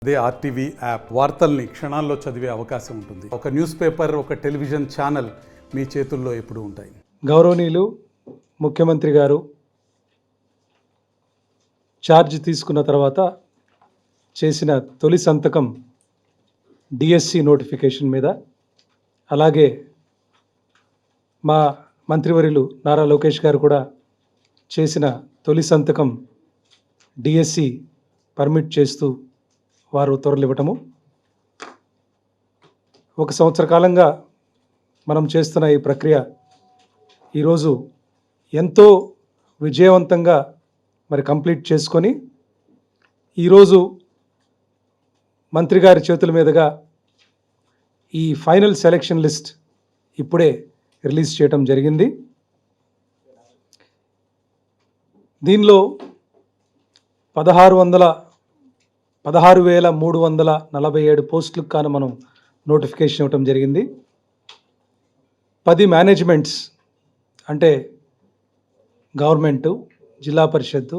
అదే RTV app వార్తల్ని క్షణాల్లో చదివే అవకాశం ఉంటుంది. ఒక న్యూస్ పేపర్, ఒక టెలివిజన్ ఛానల్ మీ చేతుల్లో ఎప్పుడూ ఉంటాయి. గౌరవనీయులు ముఖ్యమంత్రి గారు ఛార్జ్ తీసుకున్న తర్వాత చేసిన తొలి సంతకం డిఎస్సి నోటిఫికేషన్ మీద, అలాగే మా మంత్రివర్యులు నారా లోకేష్ గారు కూడా చేసిన తొలి సంతకం డిఎస్సి పర్మిట్ చేస్తూ వారు తొరలివ్వటము. 1 సంవత్సర కాలంగా మనం చేస్తున్న ఈ ప్రక్రియ ఈరోజు ఎంతో విజయవంతంగా కంప్లీట్ చేసుకొని, ఈరోజు మంత్రి గారి చేతుల మీదుగా ఈ ఫైనల్ సెలెక్షన్ లిస్ట్ ఇప్పుడే రిలీజ్ చేయడం జరిగింది. దీనిలో 16,347 పోస్టులకు కాను మనం నోటిఫికేషన్ ఇవ్వటం జరిగింది. 10 మేనేజ్మెంట్స్ అంటే గవర్నమెంటు, జిల్లా పరిషత్తు,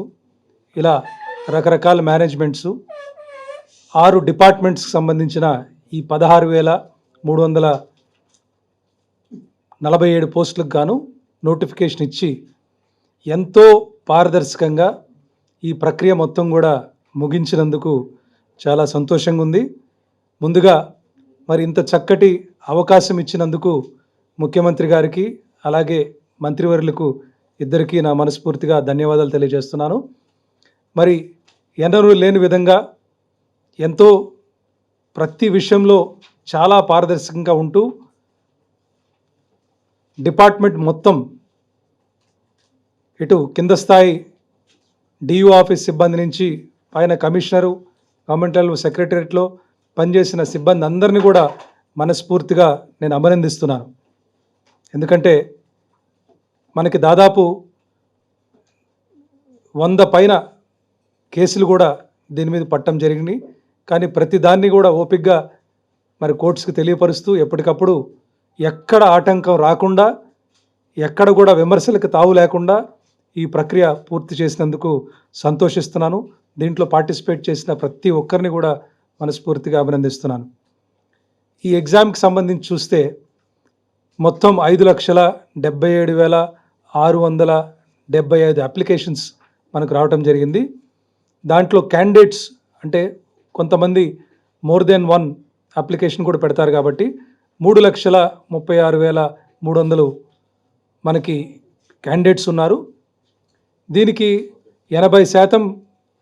ఇలా రకరకాల మేనేజ్మెంట్సు, 6 డిపార్ట్మెంట్స్కి సంబంధించిన ఈ 16,347 పోస్టులకు గాను నోటిఫికేషన్ ఇచ్చి ఎంతో పారదర్శకంగా ఈ ప్రక్రియ మొత్తం కూడా ముగించినందుకు చాలా సంతోషంగా ఉంది. ముందుగా ఇంత చక్కటి అవకాశం ఇచ్చినందుకు ముఖ్యమంత్రి గారికి, అలాగే మంత్రివర్యులకు ఇద్దరికీ నా మనస్ఫూర్తిగా ధన్యవాదాలు తెలియజేస్తున్నాను. ఎన్నడూ లేని విధంగా ఎంతో ప్రతి విషయంలో చాలా పారదర్శకంగా ఉంటూ డిపార్ట్మెంట్ మొత్తం, ఇటు కింద స్థాయి డియు ఆఫీస్ సిబ్బంది నుంచి పైన కమిషనరు, గవర్నమెంటల్ సెక్రటరియట్లో పనిచేసిన సిబ్బంది అందరినీ కూడా మనస్ఫూర్తిగా నేను అభినందిస్తున్నాను. ఎందుకంటే మనకి దాదాపు 100 పైన కేసులు కూడా దీని మీద పట్టడం జరిగింది. కానీ ప్రతి దాన్ని కూడా ఓపికగా కోర్ట్స్కి తెలియపరుస్తూ ఎప్పటికప్పుడు ఎక్కడ ఆటంకం రాకుండా, ఎక్కడ కూడా విమర్శలకు తావు లేకుండా ఈ ప్రక్రియ పూర్తి చేసినందుకు సంతోషిస్తున్నాను. దీంట్లో పార్టిసిపేట్ చేసిన ప్రతి ఒక్కరిని కూడా మనస్ఫూర్తిగా అభినందిస్తున్నాను. ఈ ఎగ్జామ్కి సంబంధించి చూస్తే మొత్తం 5,77,675 అప్లికేషన్స్ మనకు రావటం జరిగింది. దాంట్లో క్యాండిడేట్స్ అంటే కొంతమంది మోర్ దెన్ 1 అప్లికేషన్ కూడా పెడతారు కాబట్టి 3,36,300 మనకి క్యాండిడేట్స్ ఉన్నారు. దీనికి 80%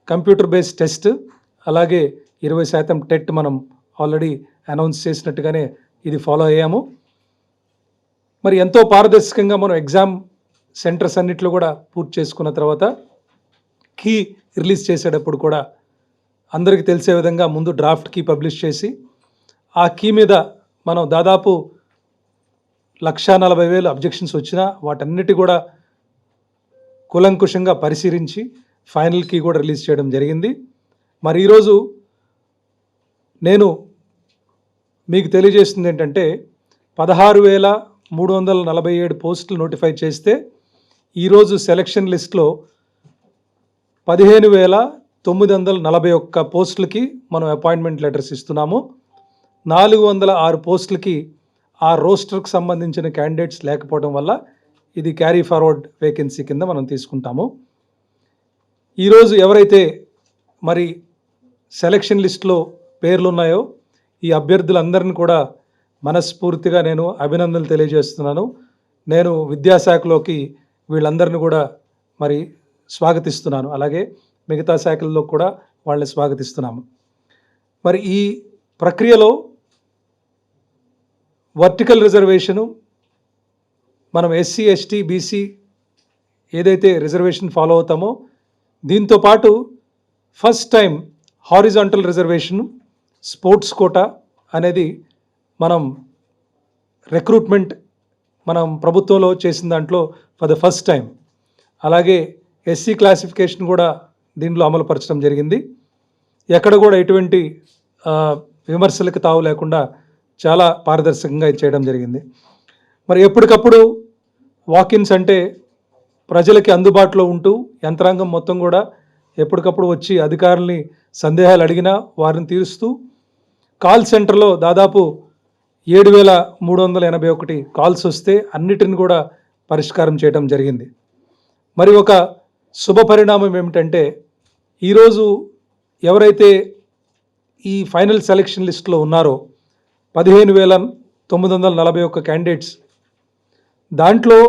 కంప్యూటర్ బేస్డ్ టెస్ట్, అలాగే 20% టెట్ మనం ఆల్రెడీ అనౌన్స్ చేసినట్టుగానే ఇది ఫాలో అయ్యాము. ఎంతో పారదర్శకంగా మనం ఎగ్జామ్ సెంటర్స్ అన్నిట్లో కూడా పూర్తి చేసుకున్న తర్వాత కీ రిలీజ్ చేసేటప్పుడు కూడా అందరికీ తెలిసే విధంగా ముందు డ్రాఫ్ట్ కీ పబ్లిష్ చేసి, ఆ కీ మీద మనం దాదాపు 1,40,000 అబ్జెక్షన్స్ వచ్చినా వాటన్నిటి కూడా కూలంకుషంగా పరిశీలించి ఫైనల్ కీ కూడా రిలీజ్ చేయడం జరిగింది. ఈరోజు నేను మీకు తెలియజేస్తుంది ఏంటంటే 16,347 పోస్టులు నోటిఫై చేస్తే ఈరోజు సెలక్షన్ లిస్ట్లో 15,941 పోస్టులకి మనం అపాయింట్మెంట్ లెటర్స్ ఇస్తున్నాము. 406 పోస్టులకి ఆ రోస్టర్కి సంబంధించిన క్యాండిడేట్స్ లేకపోవడం వల్ల ఇది క్యారీ ఫార్వర్డ్ వేకెన్సీ కింద మనం తీసుకుంటాము. ఈరోజు ఎవరైతే సెలక్షన్ లిస్ట్లో పేర్లు ఉన్నాయో ఈ అభ్యర్థులందరినీ కూడా మనస్ఫూర్తిగా నేను అభినందనలు తెలియజేస్తున్నాను. నేను విద్యాశాఖలోకి వీళ్ళందరినీ కూడా స్వాగతిస్తున్నాను. అలాగే మిగతా శాఖల్లో కూడా వాళ్ళని స్వాగతిస్తున్నాము. ఈ ప్రక్రియలో వర్టికల్ రిజర్వేషను మనం ఎస్సీ, ఎస్టీ, బీసీ ఏదైతే రిజర్వేషన్ ఫాలో అవుతామో దీంతోపాటు first time horizontal reservation, sports quota అనేది మనం రిక్రూట్మెంట్ మనం ప్రభుత్వంలో చేసిన దాంట్లో ఫర్ ద ఫస్ట్ టైం, అలాగే ఎస్సీ క్లాసిఫికేషన్ కూడా దీంట్లో అమలుపరచడం జరిగింది. ఎక్కడ కూడా ఎటువంటి విమర్శలకు తావు లేకుండా చాలా పారదర్శకంగా చేయడం జరిగింది. ఎప్పటికప్పుడు వాకిన్స్ అంటే ప్రజలకి అందుబాటులో ఉంటూ యంత్రాంగం మొత్తం కూడా ఎప్పటికప్పుడు వచ్చి అధికారుల్ని సందేహాలు అడిగినా వారిని తీరుస్తూ కాల్ సెంటర్లో దాదాపు 7,381 కాల్స్ వస్తే అన్నిటిని కూడా పరిష్కారం చేయడం జరిగింది. మరి ఒక శుభ పరిణామం ఏమిటంటే ఈరోజు ఎవరైతే ఈ ఫైనల్ సెలక్షన్ లిస్ట్లో ఉన్నారో 15,941 క్యాండిడేట్స్, దాంట్లో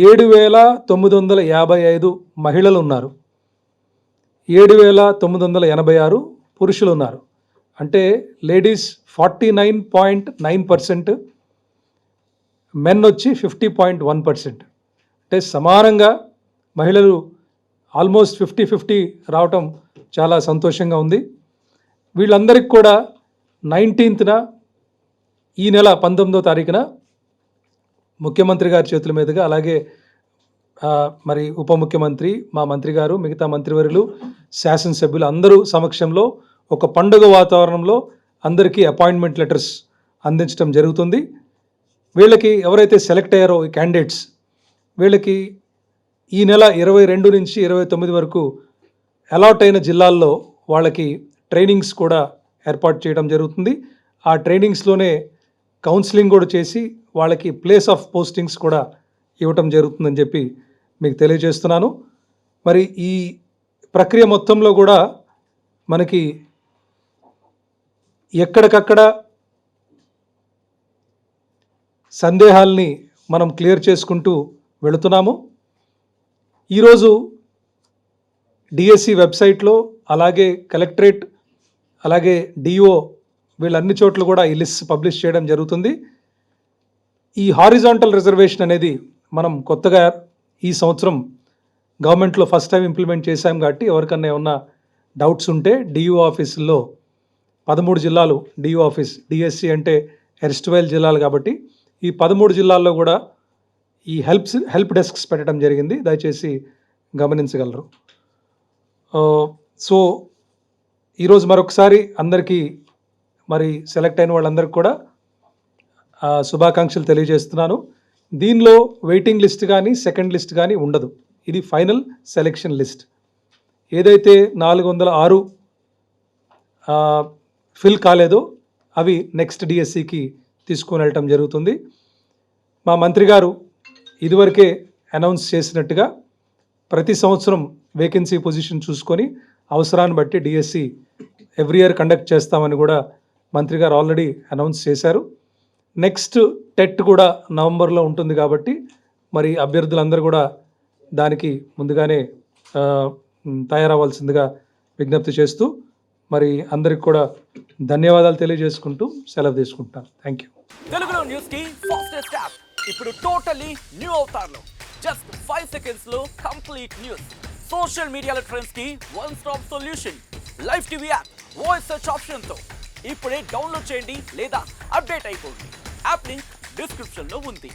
7,955 మహిళలు ఉన్నారు, 7,986 పురుషులు ఉన్నారు. అంటే లేడీస్ 49.9%, మెన్ వచ్చి 50.1%. అంటే సమానంగా మహిళలు ఆల్మోస్ట్ 50-50 రావటం చాలా సంతోషంగా ఉంది. వీళ్ళందరికీ కూడా 19న ఈ నెల 19వ తారీఖున ముఖ్యమంత్రి గారి చేతుల మీదుగా, అలాగే మరి ఉప ముఖ్యమంత్రి, మా మంత్రి గారు, మిగతా మంత్రివర్యులు, శాసనసభ్యులు అందరూ సమక్షంలో ఒక పండుగ వాతావరణంలో అందరికీ అపాయింట్మెంట్ లెటర్స్ అందించడం జరుగుతుంది. వీళ్ళకి ఎవరైతే సెలెక్ట్ అయ్యారో ఈ క్యాండిడేట్స్, వీళ్ళకి ఈ నెల 22 నుంచి 29 వరకు అలాట్ అయిన జిల్లాల్లో వాళ్ళకి ట్రైనింగ్స్ కూడా ఏర్పాటు చేయడం జరుగుతుంది. ఆ ట్రైనింగ్స్లోనే కౌన్సిలింగ్ కూడా చేసి వాళ్ళకి ప్లేస్ ఆఫ్ పోస్టింగ్స్ కూడా ఇవ్వటం జరుగుతుందని చెప్పి మీకు తెలియజేస్తున్నాను. మరి ఈ ప్రక్రియ మొత్తంలో కూడా మనకి ఎక్కడికక్కడ సందేహాల్ని మనం క్లియర్ చేసుకుంటూ వెళుతున్నాము. ఈరోజు డిఎస్సి వెబ్సైట్లో, అలాగే కలెక్టరేట్, అలాగే డిఓ వీళ్ళన్ని చోట్ల కూడా ఈ లిస్ట్ పబ్లిష్ చేయడం జరుగుతుంది. ఈ హారిజాంటల్ రిజర్వేషన్ అనేది మనం కొత్తగా ఈ సంవత్సరం గవర్నమెంట్లో ఫస్ట్ టైం ఇంప్లిమెంట్ చేశాం కాబట్టి ఎవరికన్నా ఏమన్నా డౌట్స్ ఉంటే డిఓ ఆఫీసుల్లో 13 జిల్లాలు డిఓ ఆఫీస్, డిఎస్సి అంటే ఎర్స్ట్వైల్ జిల్లాలు కాబట్టి ఈ 13 జిల్లాల్లో కూడా ఈ హెల్ప్ డెస్క్స్ పెట్టడం జరిగింది. దయచేసి గమనించగలరు. సో ఈరోజు మరొకసారి అందరికీ, మరి సెలెక్ట్ అయిన వాళ్ళందరికీ కూడా శుభాకాంక్షలు తెలియజేస్తున్నాను. దీనిలో వెయిటింగ్ లిస్ట్ కానీ సెకండ్ లిస్ట్ కానీ ఉండదు. ఇది ఫైనల్ సెలెక్షన్ లిస్ట్. ఏదైతే 406 ఫిల్ కాలేదో అవి నెక్స్ట్ డిఎస్సికి తీసుకొని వెళ్ళటం జరుగుతుంది. మా మంత్రి గారు ఇదివరకే అనౌన్స్ చేసినట్టుగా ప్రతి సంవత్సరం వేకెన్సీ పొజిషన్ చూసుకొని అవసరాన్ని బట్టి డిఎస్సి ఎవ్రీ ఇయర్ కండక్ట్ చేస్తామని కూడా మంత్రి గారు ఆల్రెడీ అనౌన్స్ చేశారు. నెక్స్ట్ టెట్ కూడా నవంబర్లో ఉంటుంది కాబట్టి మరి అభ్యర్థులందరూ కూడా దానికి ముందుగానే తయారవ్వాల్సిందిగా విజ్ఞప్తి చేస్తూ మరి అందరికి కూడా ధన్యవాదాలు తెలియజేసుకుంటూ సెలవు తీసుకుంటాను. Thank you. తెలుగులో న్యూస్ కి ఫాస్టెస్ట్ యాప్ ఇప్పుడు టోటలీ న్యూ అవతార్లో జస్ట్ 5 seconds లో కంప్లీట్ న్యూస్. సోషల్ మీడియాలో ట్రెండ్స్ కి one stop solution. Live TV app voice search option తో ఇప్పుడే డౌన్లోడ్ చేయండి లేదా అప్డేట్ అయిపోండి. యాప్ లింక్ డిస్క్రిప్షన్ లో ఉంది.